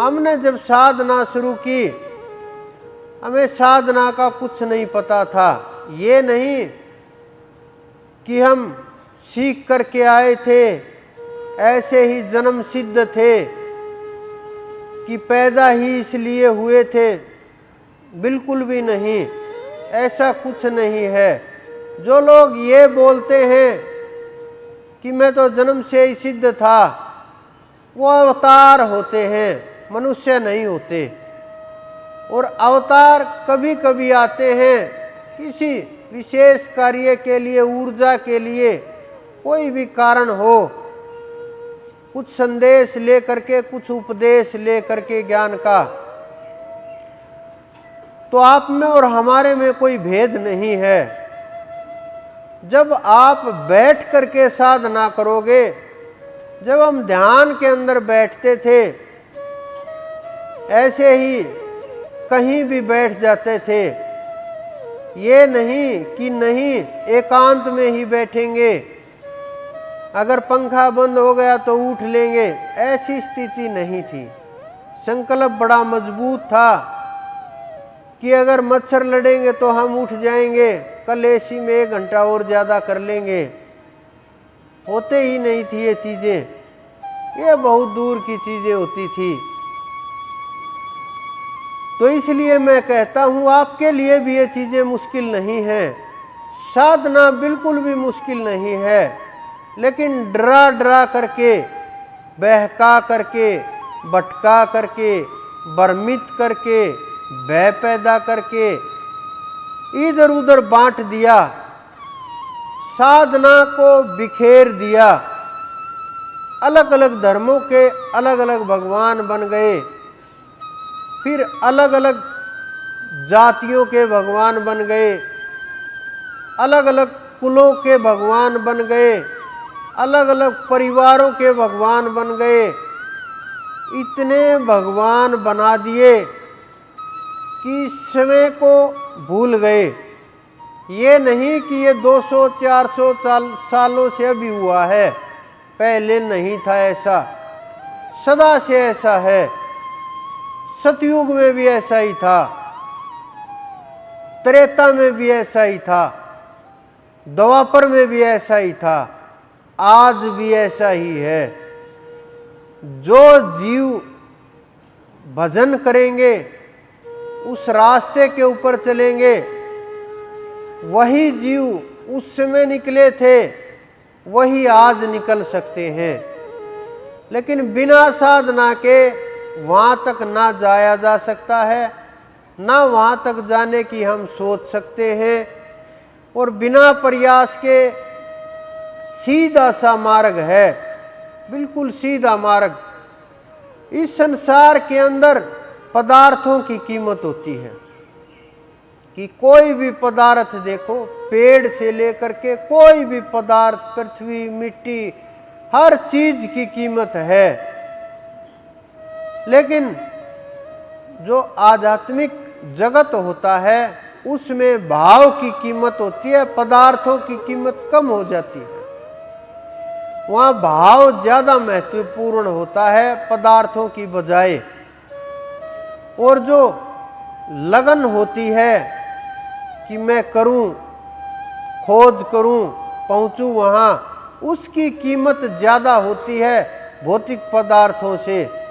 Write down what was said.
हमने जब साधना शुरू की, हमें साधना का कुछ नहीं पता था। ये नहीं कि हम सीख करके आए थे, ऐसे ही जन्म सिद्ध थे कि पैदा ही इसलिए हुए थे, बिल्कुल भी नहीं, ऐसा कुछ नहीं है। जो लोग ये बोलते हैं कि मैं तो जन्म से ही सिद्ध था, वो अवतार होते हैं, मनुष्य नहीं होते। और अवतार कभी कभी आते हैं किसी विशेष कार्य के लिए, ऊर्जा के लिए, कोई भी कारण हो, कुछ संदेश लेकर के, कुछ उपदेश लेकर के ज्ञान का। तो आप में और हमारे में कोई भेद नहीं है। जब आप बैठ करके साधना करोगे, जब हम ध्यान के अंदर बैठते थे, ऐसे ही कहीं भी बैठ जाते थे। ये नहीं कि नहीं एकांत में ही बैठेंगे, अगर पंखा बंद हो गया तो उठ लेंगे, ऐसी स्थिति नहीं थी। संकल्प बड़ा मजबूत था कि अगर मच्छर लड़ेंगे तो हम उठ जाएंगे, कल एसी में 1 घंटा और ज़्यादा कर लेंगे। होते ही नहीं थी ये चीज़ें, ये बहुत दूर की चीज़ें होती थी। तो इसलिए मैं कहता हूँ आपके लिए भी ये चीज़ें मुश्किल नहीं है, साधना बिल्कुल भी मुश्किल नहीं है। लेकिन डरा डरा करके, बहका करके, भटका करके, भ्रमित करके, भय पैदा करके इधर उधर बांट दिया, साधना को बिखेर दिया। अलग अलग धर्मों के अलग अलग भगवान बन गए, फिर अलग अलग जातियों के भगवान बन गए, अलग अलग कुलों के भगवान बन गए, अलग अलग परिवारों के भगवान बन गए। इतने भगवान बना दिए कि समय को भूल गए। ये नहीं कि ये 200-400 सालों से अभी हुआ है, पहले नहीं था ऐसा, सदा से ऐसा है। सतयुग में भी ऐसा ही था, त्रेता में भी ऐसा ही था, द्वापर में भी ऐसा ही था, आज भी ऐसा ही है। जो जीव भजन करेंगे, उस रास्ते के ऊपर चलेंगे, वही जीव उस समय निकले थे, वही आज निकल सकते हैं। लेकिन बिना साधना के वहाँ तक ना जाया जा सकता है, ना वहाँ तक जाने की हम सोच सकते हैं। और बिना प्रयास के सीधा सा मार्ग है, बिल्कुल सीधा मार्ग। इस संसार के अंदर पदार्थों की कीमत होती है कि कोई भी पदार्थ देखो, पेड़ से लेकर के कोई भी पदार्थ, पृथ्वी, मिट्टी, हर चीज की कीमत है। लेकिन जो आध्यात्मिक जगत होता है, उसमें भाव की कीमत होती है, पदार्थों की कीमत कम हो जाती है। वहाँ भाव ज्यादा महत्वपूर्ण होता है पदार्थों की बजाय। और जो लगन होती है कि मैं करूं, खोज करूं, पहुंचूं वहाँ, उसकी कीमत ज्यादा होती है भौतिक पदार्थों से।